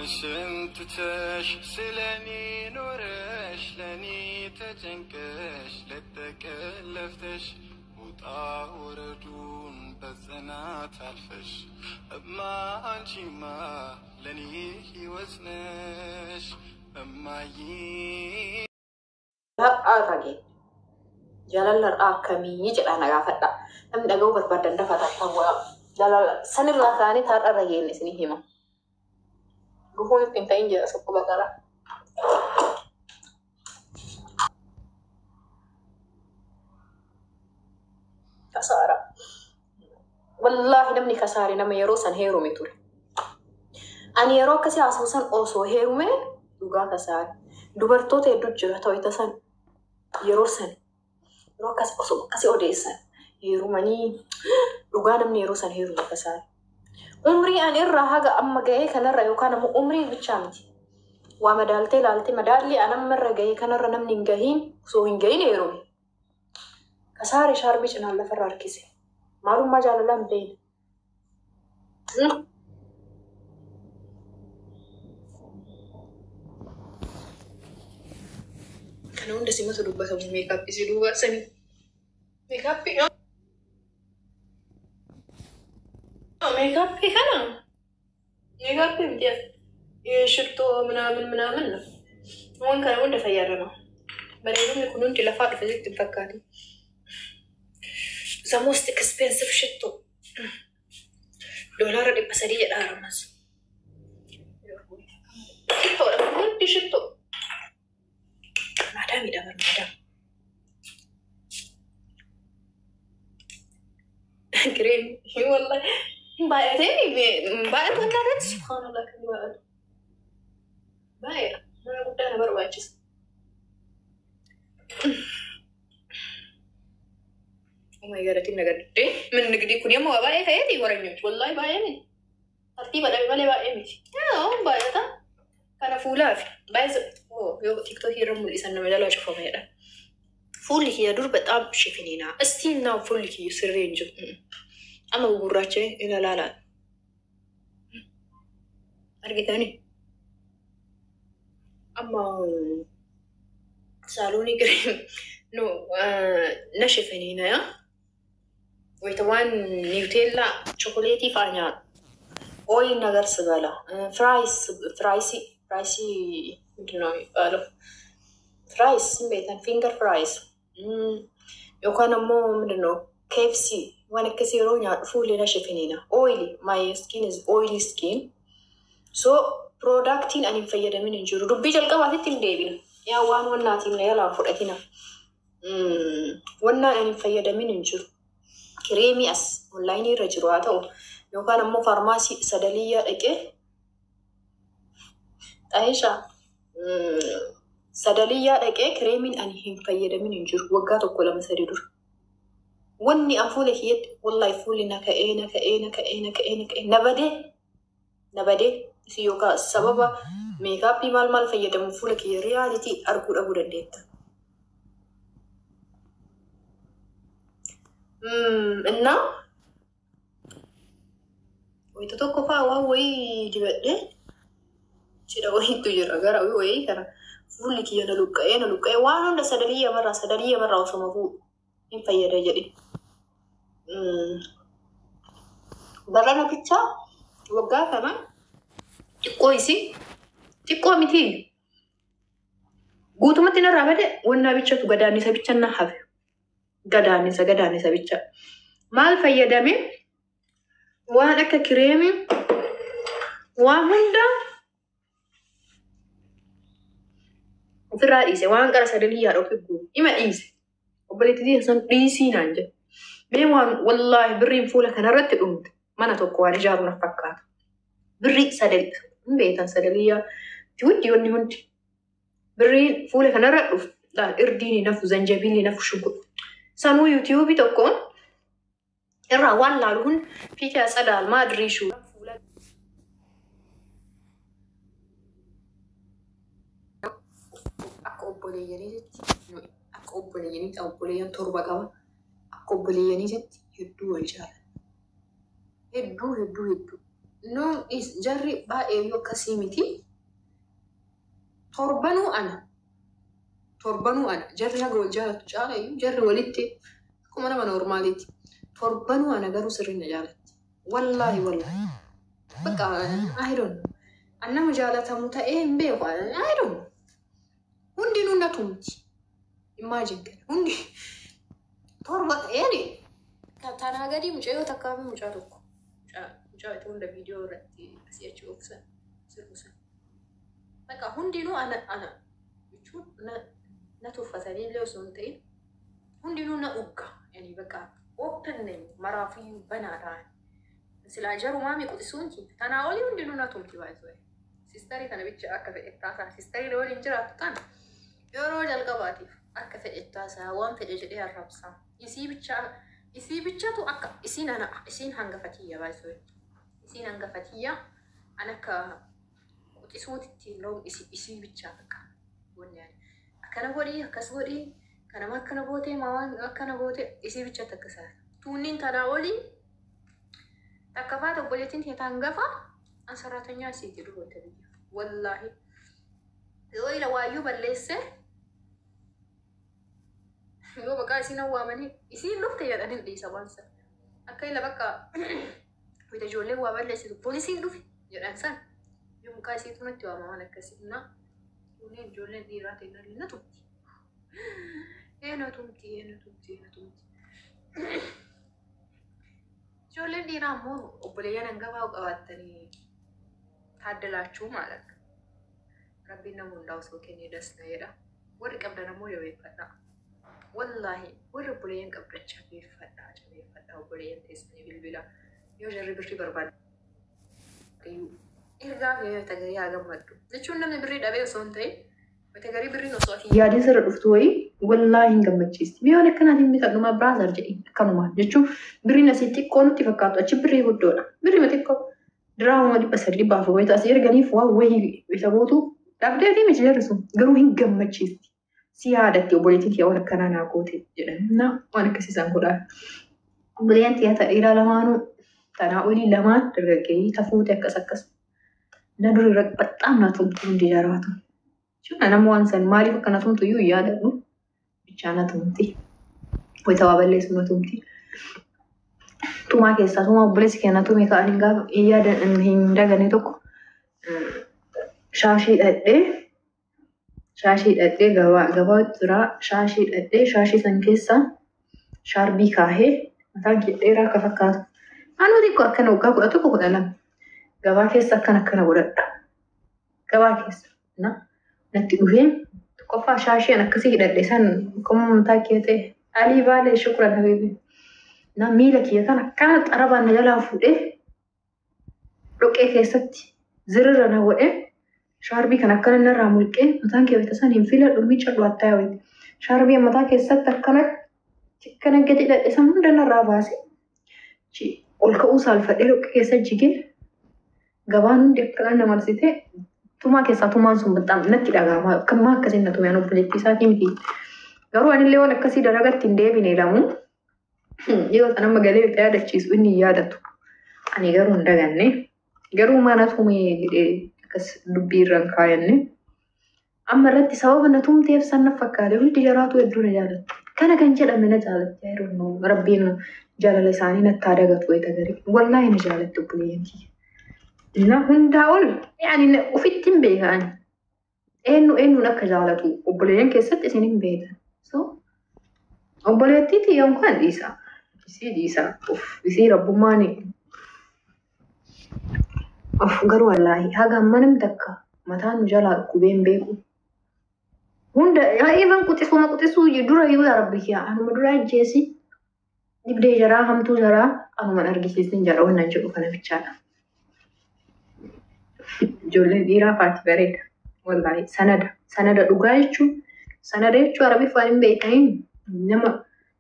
شنتتش سلاني نورش لاني تجنكش لتكلفتش وطاوردون بزنات الفش ما انشي ما لاني وزنش اما يي الرجل جلال الأكمي يجي أنا قافدا أم دعوة بربادن دفعة تقوى جلال سنر راساني ثار الرجل نسنيهما قفون تنتين جا سوق بكرة كسارة والله نمني كساري نما يروسن هيرو ميتول أنا يرو كسي أسوسن أوسو هيرو مي دوغا كسار دوبرتو تيدو جرا تويتسن يروسن يرو كسي أوسو كسي أوديسن هيرو ماني دوغا نمني يروسن هيرو مي كسار عمري أنا الرهاجة أما جاي كان الرأي وكان عمري بتشامتي ومدالتي لالتي مدالي أنا مرة جاي كان الرنا من جاهين سوين جاين يروي كساري شاربيش أنا الله فرار كيسي معلوم ما جال الله مبين كانوا ندسي ما تدوب بس ميك اب يسيدوا سني ميك اب ميك اب كنا ميك اب بدي شرطو منامن وين كانوا ند فيارنا بديهم يكونون تلفات في ذيك تفكري the most expensive شتو دولار دي بسرية الأرمز شتو أنا بدي شتو مادامي دامر مادام كريم والله بايتني بايت ولا سبحان الله كم بايت بايت أنا قلت أنا برواجس oh my god أتينا قد من نقدي كل يوم وبايت هيدي ورنيوش والله بايت ترتيب ada balik baik ni. Ya, baik tak? Karena full lah. Baik. Oh, yo TikTok hero muli sana meda lah cukup meda. Full kia dur betab شفنينا. استينا full kia سرينج. أما بقولاتشة إلا لا. أرجع ثاني. أما سالوني كريم. نو نشفنينا يا. ويتوان نيوتيلا شوكولاتي فانيات. oil nagar segala fries ምንድነው የሚባለው fries ቤተን finger fries yokanamo ምንድነው KFC wani kasiro nya full na shefenina oily my skin is oily skin so product in ani fayyada min injuru dubbi jalqabati tindebina ya wan wannati ne yala fudatina wanna ani fayyada min injuru creamy as online rajru ato يوكان مو فارماسي صيدلية إيه عايشة صيدلية إيه كريمين أنهم فيدا من إنجر وقاتو كل مسيرور وني أنفولك يد والله فولي نكأ نبدي سيوكا السبب ميكابي مال فيدا مفولك يد رياليتي أرقود رديت إننا ويتوقف فاوي جبده سيدا وين تجرا غرا وي كرا فولك يانا لوكا وانو ده سدليه مره وسمفو ان فيدا جدي برنا بيتشا وغا كما تقويسي تقوميتي غوتمتنا رابده ونا بيتشا غداني سبيتشنا حف غداني سبيتشا مال فيدا مي وانا كريمي وهندا في الرئيسة وانا قرأ سدلية روكيبو إما إيسي وبلتي دي سن إيسي نانجا بيوان والله بري مفولة كان رتب ما نتوقع رجال نفكات بري سدل بيتان سدلية تودي وني هنت بري فولة كان رتب لا إرديني نفو زنجبيلي نفو شبو سانو يوتيوبي تكون irra walla lun fika sadal ma adri shu akobboleyeni tawboleyyan torba qaba akobboleyeni jet heddu wal jala heddu No is jarri baay'ee kasimiti. Torbanu ana jarri haga wal jaalatu caalayyuu jarri walitti akkuma nama normaaliti. Torbanu ana garuu sirriin na jaalatti. Wallaahi bakka I don't know. Annama jaalatamu ta'ee hin beeku. I don't know. Hundinuu na tumti. Imagine kana hundi torba yani tanaa gadi mucayyoo takkaa fi mucaa tokko. Mucaa itti hunda viidiyoo irratti asii achi oofsan sirbusan. Bakka hundinuu ana jechuun na tuffatanii illee osoo hin ta'in hundinuu na ugga. Yani bakka open maraafiyyuu banaadhaan. Silaa jarumaa miquxisuun tanaa olii hundinuu na tumti baay'ee. Sistarii kana bicha akka fedhettaasaa sistarii waliin jiraattu tana yeroo jalqabaatiif akka fedhettaasaa waan fedhe jedhee arrabsaa. Isii bichatu akka isiin hangafatiyya baay'ee. Isiin hangafatiyya an akka quxisuutitti loon isii bichaa akka gonyaan. Akkana godhii akkas godhii kanama akkana gootee maawaan akkana gootee isii bichatti akka isaa. Tuunniin tanaa olii takka faata obboleettiin teeta hangafa an saraatanyaa isii jedhu goote biyya. Wallaahi yoo ila waayyuu balleesse yoo bakka isiin awwaamanii isiin dhufte jedhanii dhiisa waansa. Akka ila bakka wita ijoollee waa balleessitu poolisiin dhufe jedhan san yoo mukaa isiitu natti waamaman akkasii na ijoolleen dhiiraa ta'e na tumti. Na tumti. Ijoolleen dhiiraa ammoo obboleeyyan hangafaa qabaatanii taaddalaachuu maalaka. Rabbiin nama hundaa osoo kennee dasna jedha. Warri qabdan ammoo jabeeffadha. Wallaahi warri obboleeyyan qabdan jabeeffadha obboleeyyan teessanii bilbila. Yoo jarri birrii barbaadu. Ergaa fi tagarii haa gammaddu. Jechuun namni birrii dhabee osoo hin ta'in tagarii birriin osoo ati yaadin sirra dhuftu wayii wallaahi hin gammachiisti. Biyyoon akkanaatiin bitadhuma biraazar jedhi akkanumaan jechuun birriin asii xiqqoo nutti fakkaatu achi birrii guddoodha. Birrii xiqqoo diraama 300 wayita asii erganiif waa wayii isa gootu dhabdeetii miti jarri sun garuu hin gammachiisti. Si yaadatti obboleettiin kiyya waan akkanaa naa goote jedhan waan akkasiisan godhaa. Obboleeyyan tiyata dhiiraa lamaanuu tanaa olii lamaan dargaggeeyyii tafuute akkas. Na duri baxxaam na tumtu hundi jaraatu. Cuma nama waan san maaliif akka na tumtu iyyuu yaadadhu. Bichaa na tumti. Wayita waa balleessu na tumti. Tumaa keessaa tumaa obboleessi keenya tume ka'anii gaafa yaadan hin dagane tokko shaashii dhadhee gabaa turaa shaashii dhadhee shaashii san keessaa shaarbii kaahee mataan kee dheeraa akka fakkaatu. Anuu xiqqoo akkana waggaa 11 gabaa keessa akkana godhadha. Gabaa keessa natti dhufee qofa shaashii akkasii hidhadhe san akkuma mataa kee ta'e alii baalee shukran habiibi. Na miila kiyya kan akkana xarabaan na jalaa fuudhee dhoqqee keessatti zirira na godhee shaarbii kan akkana narraa mulqee mataan kee wayita san hin filadhu miica dhuwaattaa wayita. Shaarbii mataa keessatti akkana gadi hidhadhe san hunda narraa baase. Ol ka'uu saalfadhee dhoqqee keessa jigee gabaan hundi akkana na marsitee tumaa keessaa tumaan sun baxxaam natti dhagahama. Akkamaa akkasiin na tumee obboleettii isaatii miti. Garuu anillee waan akkasii dalagatti hin deebine lamuu. Yoo sana magalee itti yaadachiisu inni yaadatu. Ani garuu hin daganne. Garuu mana tumee jedhee akkas dubbii irraan kaayanne. Amma irratti sababa na tumteef san na fakkaate hundi jaraatu hedduu na jaalatu. Kana kan jedhame na jaalatti. Rabbiin jaalala isaanii natti haa dagatu wayita garii. Wallaahi na jaalatti obboleeyyan kiyya. Na hundaa ol yaani ofitti hin beekan. Eenyuun akka jaalatu obboleeyyan keessatti isin hin beekan. So obboleettii tiyyan kan dhiisa. Isii dhiisa. Isii rabbummaan garuu wallaahi haga amma namni takka mataan nu jalaa dhukubee hin beeku. Hunda even quxisuu dura yoo yaa rabbi kiyya anuma dura ajjeesi dibdee jaraa hamtuu jaraa anuman argisiisin jara wannan jedhu kana bichaadha. Ijoolleen dhiiraa faati bareeda. Wallaahi sanada dhugaa jechuun arabii faan hin beekaniin nama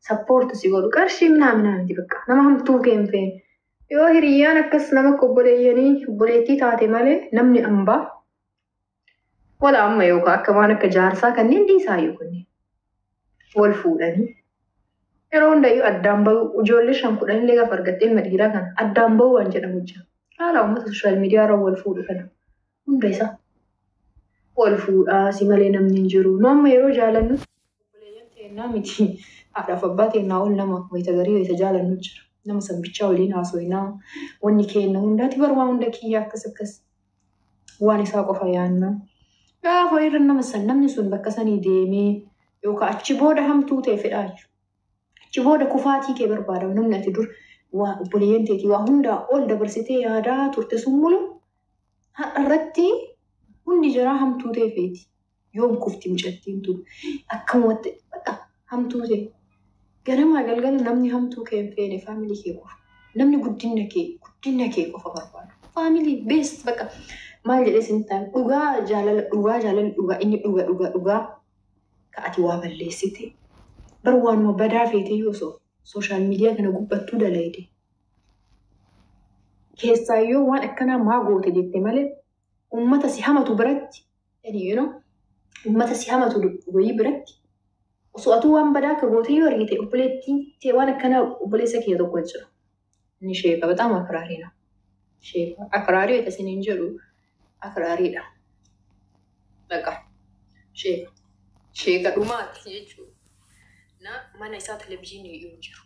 sappoortu si godhu qarshii miti bakka nama hamtuu kee hin feene. Yoo hiriyyaan akkas nama obboleeyyanii obboleettii taate malee namni ambaa wala amma yookaan akka waan akka jaarsaa kanneen dhiisaayyuu kunneen wal fuudhanii yeroo hundayyuu addaan bahu ijoollee 5 illee gaafa argattee madhiiraa kana addaan bahu waan jedhamu jira. haala uummata sooshaal miidiyaa irra wal fuudhu kana hunda isaa wal fuudhaa si malee namni hin jiru. Nu amma yeroo jaalannu obboleeyyan teennaa miti haadhaaf abbaa teennaa ol nama wayita garii wayita jaalannu jira. Nama sanbichaa waliin haasofnaa wanni kenna hundaati barwaa hunda kiyya akkas waan isaa qofa yaanna. Gaafa irra nama san namni sun bakka sanii deemee yookaan achi booda hamtuu ta'e fedhaa achi booda kufaatii kee barbaadamu namni ati dur waa obboleeyyan teetii waa hundaa ol dabarsitee yaadaa turte sun mulu har'a irratti hundi jiraa hamtuu ta'e feeti. Yoom kufti mucattiin turu akkamatti hamtuu ta'e. Ganamaa galgala namni hamtuu kee hin feene faamilii kee qofa. Namni guddina kee qofa barbaadu. Faamilii beest bakka maal jedhee sin ta'an dhugaa jaalala inni dhugaa ka ati waa balleessite. Bar waanuma badaa feete yoo sooshaal miidiyaa kana gubbattuu dalayde. Keessaayyoo waan akkanaa maa goote jette malee ummata si hamatu biratti ummata si hamatu wayii biratti osoo atuu waan badaa akka goote yoo argite obboleettiin tee waan akkanaa obboleessa kee tokko jira. Inni sheeka bataama akiraariidha. Sheeka akiraarii wayita isiniin jedhu akiraariidha. Dhaqa sheeka dhumaatti jechuudha. Mana isaa televizyiinii hin jiru.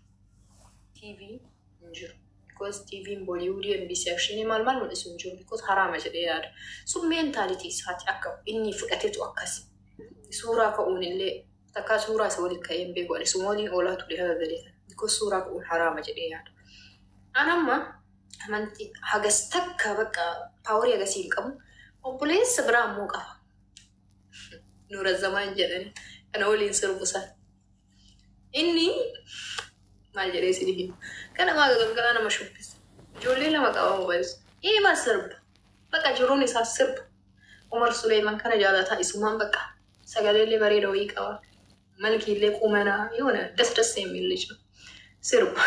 TV hin jiru. Because TV'n Bollywoodii NBC Actionii maal mul'isu hin jiru. Because haraama jedhee yaada. Sun meentaalitii isaati akka inni fudhateetu akkas. Suuraa ka'uun illee takkaa suuraa isa waliin ka'ee hin beeku. Ani waliin oolaa ture haga galee kana. Because suuraa ka'uun haraama jedhee yaada. Anamma amantii hagas takka bakka paaworii agasii hin qabu. Obboleessa biraa ammoo qaba. Nuura Zamaan jedhani kana waliin sirbusan. Inni maal jedhee isin himu. Kana maa galgala nama shubbisa. Ijoollee lama qaba mobaayilisa. Ima sirba. Bakka jiruun isaa sirba. Umar Suleeman kana jaalataa isumaan bakka sagaleellee bareeda wayii qaba. Malkiillee qumanaa yoona das የሚል ልጅ ነው. Sirba.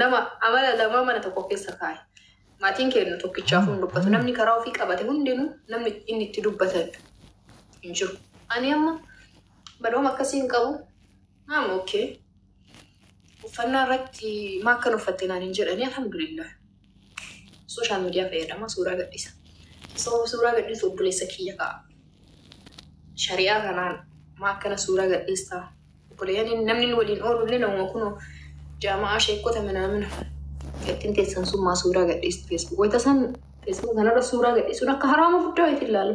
Nama amala lama mana tokko keessa kaa'e. Maatiin kennu tokkichaaf hin dubbatu. Namni karaa ofii qabate hundinuu namni inni itti dubbatan hin jiru. Ani amma badooma akkasiin qabu. Okay. Uffannaa irratti maa akkan uffatte naan hin jedhanii alhamdulillah. Sooshaal miidiyaa fayyadama suuraa gadhiisa. Suuraa gadhiisu obboleessa kiyya ka'a. Shari'aa kanaan maa akkana suuraa gadhiistaa. Obboleeyyan namni waliin oolullee namuma kunoo jaama'a sheekota manaamina. Ittiin teessan sun maa suuraa gadhiistu Facebook. Wayita san Facebook kanarra suuraa gadhiisuun akka haraama guddaa wayitiin ilaalu.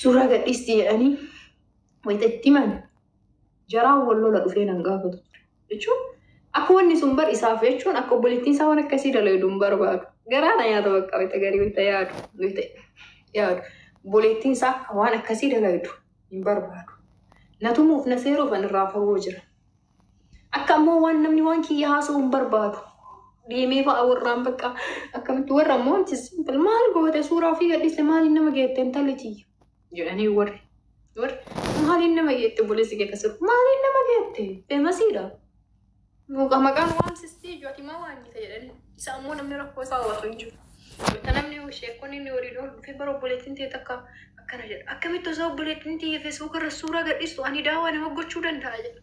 Suuraa gadhiisti jedhanii wayita itti himan. Jaraan wal lola dhufee nan gaafatu jechuun akka wanni sun bar isaaf jechuun akka obboleettiin isaa waan akkasii dalaydu hin barbaadu. Garaana yaada bakka wayita garii wayita yaadu. Obboleettiin isaa akka waan akkasii dalaydu hin barbaadu. Natumuuf na seeruuf an irraa fagoo jira. Akka ammoo waan namni waan kiyya haasa'u hin barbaadu. Deemee fa'a warraan bakka akkamitti warra ammoo wanti simpil maal goote suuraa fi gadhiisle maaliin nama geette intallitii jedhanii warri. Maaliin nama geette obboleessi kee kasirru maaliin nama geette feemasiidha. Maqaan waan sistee ijootii maa waan gita jedhanii isa ammoo namni rakkoo isaa hawwatu hin jiru. Wanta namni sheekonni inni walii dhool dhufee bara obboleettiin ta'e takka akkana jedha. Akkamitti osoo obboleettiin ta'e Facebook irra suuraa gadhiistu ani daawwaa nama gochuu danda'a jedha.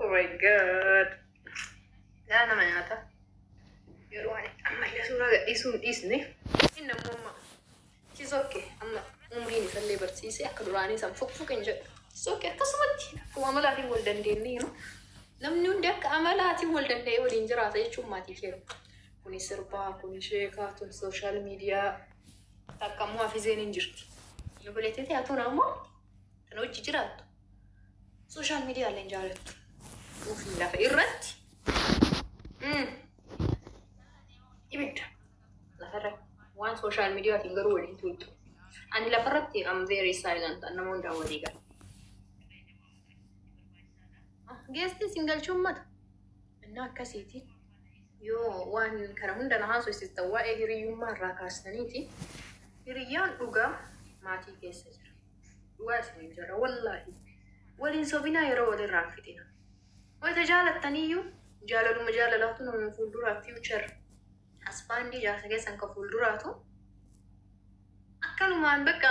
Oh my god. Yaa nama nyaata. Yeroo ani ammayyaa suuraa gadhiisuu hin dhiisne inni ammoo Sisokke amma umriin isallee barsiisee akka duraanii san fuqfuqin jedhu. Sisokke akkasumatti akkuma amalaatiin wal dandeenye namni hundi akka amalaatiin wal danda'ee waliin jiraata jechuun maatii keenya. Kuni sirbaa, kuni sheekaa, kuni sooshaal miidiyaa takka ammoo hafizeen hin jirti. Obboleettii taatuun ammoo kan hojii jiraattu. Sooshaal miidiyaa illee hin jaalattu. Ofii lafa irratti. Ibidda. Lafarra waan sooshaal miidiyaatiin garuu waliin tuuttu. Ani lafarratti am very silent nama hundaa walii gala. Geestiin singalchuun mata. Innaa akkasiiti. Yoo waan kana hunda na haasofsiistan waa'ee hiriyyummaa irraa kaastaniiti. Hiriyyaan dhugaa maatii keessa jira. Dhugaa isin jira wallaahi. Waliin sobinaa yeroo walirraa fitina. Wayita jaalattaniyyuu jaalaluma jaalalaatu nama fuulduraa future aspaandii jaarsa keessan ka fuulduraatu akkanumaan bakka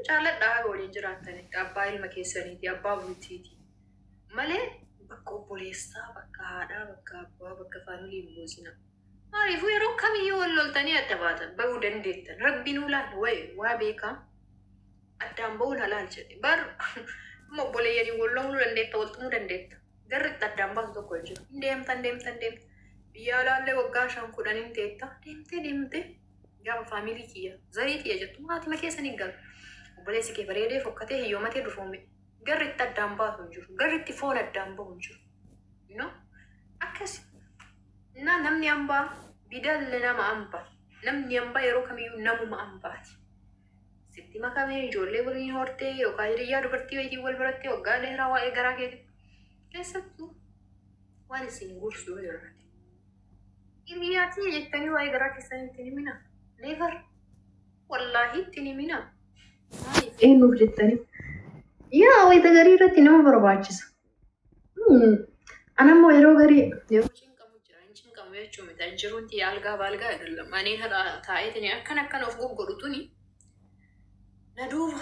jaaladhaa waliin jiraattanitti abbaa ilma keessaniiti abbaa bultiiti malee bakka obboleessaa bakka haadhaa bakka abbaa bakka faamilii hin buusina عارف ويرو كم يولو التانية تباتا بودن ديتا ربي نولا وي وابيكا أدام بونا لانشتي بر مقبولي يدي ولو لنديتا والتمو لنديتا قررت أدام بانتو كوجو ديم بيالا اللي وقاشان كودانين ديمتي قام فاميلي كيا زريتي يجتو ماتي ما كيسا نقل وبليسي كي بريدي فكته يومتي دفومي قررت أدام بانتو جرو قررت فول أدام بانتو جرو you know أكسي namni ambaa bidalle nama ambaa namni ambaa yeroo kamiyyuu namuma ambaati sitti makamee ijoollee waliin hortee yookaan hiriyaa dubartii wayitii wal barattee waggaa dheeraa waa'ee garaa keetti keessattuu waan isin gursuu jiraate hiriyaatii jettanii waa'ee garaa keessanii itti himina never wallaahi itti himina maaliif eenyuuf jettanii yaa wayita garii irratti nama barbaachisa anammoo yeroo garii yeroo jechuun miidhaan jiruunti algaa baalgaa jedhama. Manii taa'eetini akkan of goggodhutuni na duuba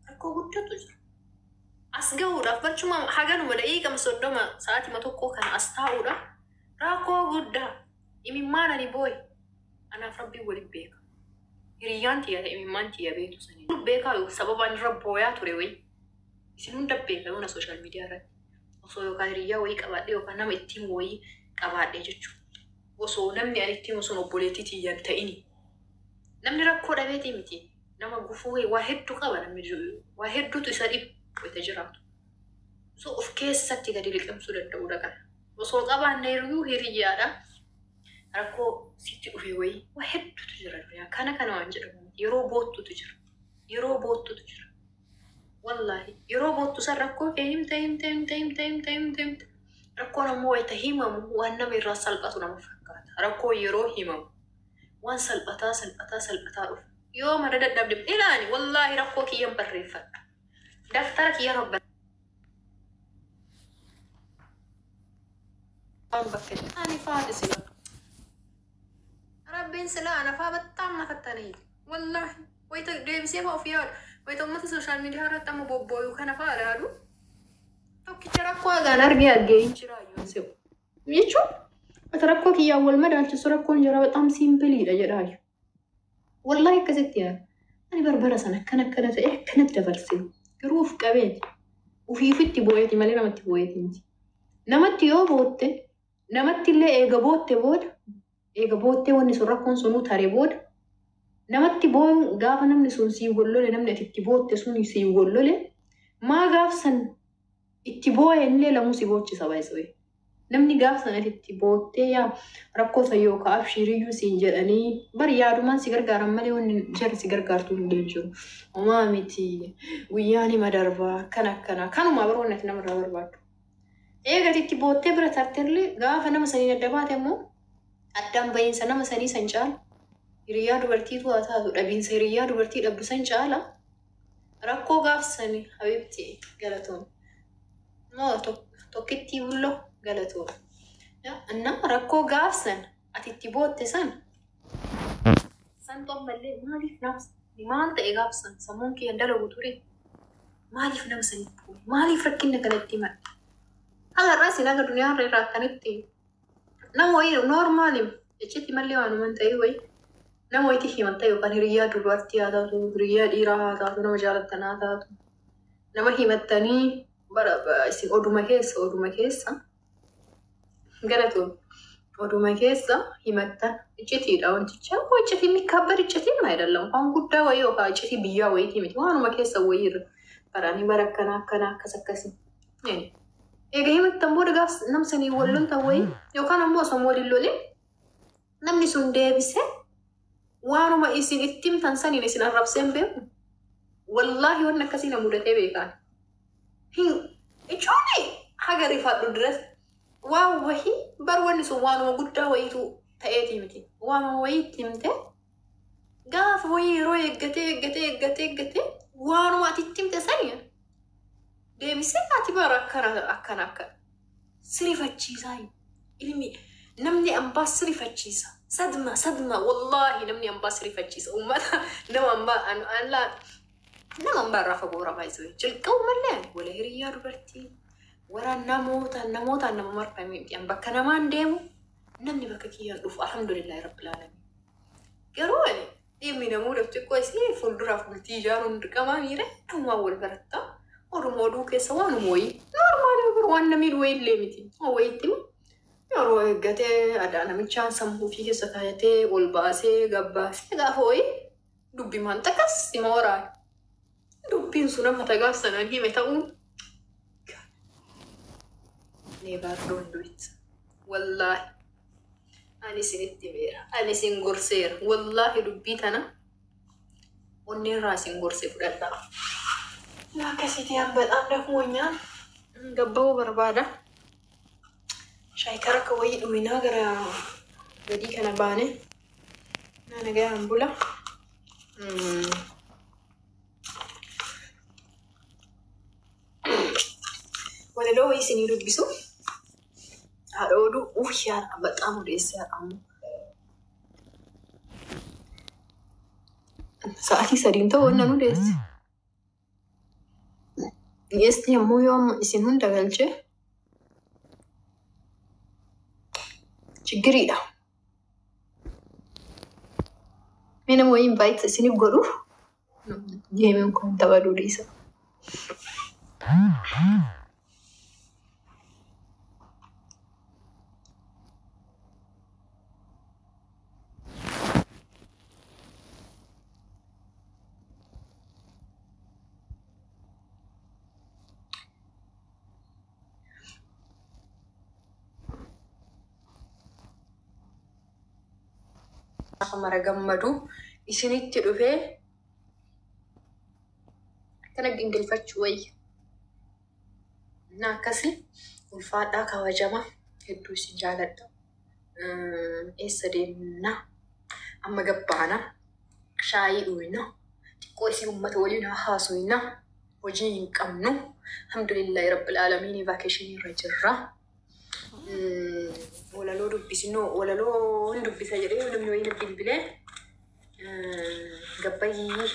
rakkoo guddatu jira. As gahuudhaaf barcuma haganuma daqiiqama 30 sa'aatima tokko kana as taa'uudhaaf rakkoo guddaa imimmaan ani booy anaaf rabbii waliin beeka. Hiriyyaan tiyya imimmaan tiyya beetu sanii. Beekaa sababaan irra booyaa ture wayi. Isin hunda beeka yoona sooshaal miidiyaa irratti. Osoo yookaan hiriyyaa wayii qabaadhee yookaan nama ittiin wayii qabaadhee jechuudha. Osoo namni ani ittiin osoo obboleettii tiyyaan ta'ini. Namni rakkoo dhabeetii miti. Nama gufuu waa hedduu qaba namni waa hedduutu isa dhibu wayita jiraatu. Osoo of keessatti gadi liqimsuu danda'uudha kana. Osoo qabaanne hiriyyaadha. Rakkoo sitti dhufee wayii waa hedduutu jira. Kana waan jedhamu yeroo boottutu jira. Yeroo boottutu jira. Wallaahi yeroo boottu san rakkoo kee himte. Rakkoon ammoo wayita himamu waan nama irraa salphatu nama fakkaata. Rakkoo yeroo himamu waan salphataa dhufu. Yoo mada dadhabde ilaani wallaahi rakkoo kiyyan barreeffadha. Daftara kiyya rabban. Bakka ani faati sila. Rabbiin sila ana faa battaan nafattanii. Wallaahi wayita deebisee fa'aa of yaadu. Wayita uummata sooshaal miidiyaa irratti amma bobbooyuu kana fa'aa ilaadu. Tokkicha rakkoo hagaan argee hin jiraayyuu se'u. Jechuun wata rakkoo kiyyaan wal madaalchisu rakkoon jira bataam siimpiliidha jedhaayu. Wallaahi akkasitti yaada. Ani barbara sana akkana ta'e akkanatti dabarsee garuu of qabeeti. Ufiifitti boo'eeti malee namatti boo'eeti miti. Namatti yoo bootte namatti illee eega boottee wanni sun rakkoon sunuu taree booda namatti boo'uun gaafa namni sun sii gollole namni ati itti bootte sun sii gollole maa gaafsan itti boo'e illee lamuu si boochisa baay'isee. Namni gaafsan ati itti boottee yaa rakkoo sayyoo ka'aaf shiriyyuu siin jedhanii bari yaadumaan si gargaaran malee wanni jara si gargaartuu hin jiru. Homaa miti guyyaan hima darbaa akkana kanuma baroonni ati namarraa barbaaddu. Eega itti boottee bira tarteellee gaafa nama sanii adda baate immoo addaan bahiinsa nama sanii san caala. Hiriyyaa dubartiitu haa taatu dhabiinsa hiriyyaa dubartii dhabbisan caala. Rakkoo gaafsanii habiibti galatoon. Moo tokkittii bulloo galatoon. Nama rakkoo gaafsan ati itti bootte san tommallee maaliif naafsa? Maal ta'e gaafsan sammuun kiyyan dalagu ture? Maaliif nama sanitti bu'e? Maaliif rakkinna kanatti madde? Agarraa sin aga duniyaa irra irraatanitti nama wayii noormaali jechitti mallee waanuman ta'e wayii nama wayitii himanta yookaan hiriyyaa dubartii haa taatu hiriyyaa dhiiraa haa taatu nama jaalattan haa taatu nama himattanii bara isin oduma keessa galatoon oduma keessa himattan iccitiidha wanticha iccitii mikkaabbar iccitiin maa jedhalam waan guddaa wayii yookaan iccitii biyyaa wayitii miti waanuma keessa wayii irra baranii bara akkana akkasii. Egaa himattan booda gaaf namsanii wallon ta'uu yookaan ammoo osoo waliin lolee namni sun deebisee waanuma isin itti himtan saniin isin arrabseen beeku. Wallaahi waan akkasii na mudatee beekaan. Ijoollee haga rifaadhu diras waan wahii bar wanni sun waanuma guddaa wayiitu ta'eetii miti. Waanuma wayiitti himte gaafa wayii yeroo eeggatee waanuma ati itti himte sanii deebisee ati bara akkana sirifachiisaa ilmi namni ambaa sirifachiisa sadma wallaahi namni ambaa sirifachiisa ummata nama ambaa irraa fagoo rafaayisuu jalqabu mallee wala hiriyyaa dubartii warra namoota nama marfamee bakka namaan deemu namni bakka kiyyaan dhufu alhamdulillahi rabbil alamin. Garuu ani dhimmi namoota xiqqoo isii fuulduraaf bultii ijaaruun dirqamaa miire dhummaa wal baratta. Oromoo oduu keessa waan wayii normaali bir waan namni wayii illee miti. Wayiitti yeroo eeggatee aadaa namichaan sammuu fi keessa taa'atee ol baasee gabbaasee gaafa wayii dubbii maan takkas sima waraane. Dubbiin sun amma tagaaf sanaan hime ta'uun never don't do it. Wallahi. Ani sinitti meera. Ani sin gorseera. Wallahi dubbii tana onneen irraa sin gorsee fudhadhaa. Akkasitti hambadhaan dafmoonyaan gabba'uu barbaada. Shaayii karaka wayii dhuminaa gara gadii kana baane. Naana gayaan bula. Walaloo wayii isinii dubbisu. Haadha oduu yaadha በጣም odeessa yaadhamu. Sa'aatii 3 ta'uu wannan odeesse. Dhiyeesti yommuu yoo isin hunda galche chiggiriidha. Mee nama wayii invite isiniif godhu deemeen kun taphatuu dhiisa. Mara gammadu isinitti dhufee akkana gingilfachuu wayya. Na akkasi ulfaadhaa kabajama hedduu isin jaaladha. Eessa deemna amma gabbaana shaayii dhuyna xiqqoo isin uummata waliin haasofna hojii hin qabnu alhamdulillahi rabbil aalamiin vakeeshinii irra jirra. Walaloo dubbisnoo walaloo hin dubbisa jedhee namni wayii bilbilee gabbayii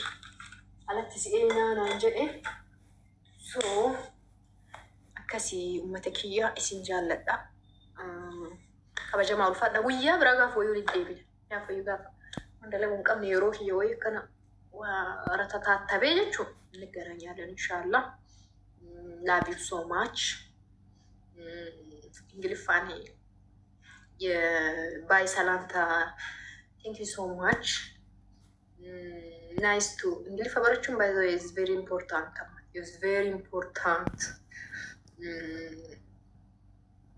alatti si'eenaa naan jedhe. So akkasii uummata kiyyaa isin jaalladha. Kabajamaa ulfaadha guyyaa biraa gaafa wayii waliin deebina. Gaafa wayii gaafa mandalaguun qabne yeroo kiyya wayii akkana ratataatabee jechuun inni gara nyaadan inshallah. Love you so much. Ingiliffaan bye salanta. Thank you so much. Nice to Ingiliffa barachun by the way is very important. It's very important.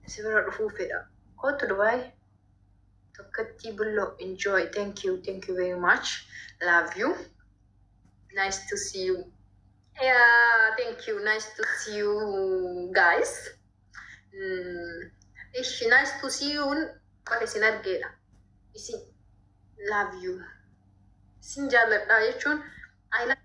Sibira dhufu fedha. Go to Dubai. Tokkatti bullo enjoy. Thank you very much. Love you. Nice to see you. Yeah, thank you. Nice to see you guys. It's nice to see you. But it's not good. Love you. Sinjala, I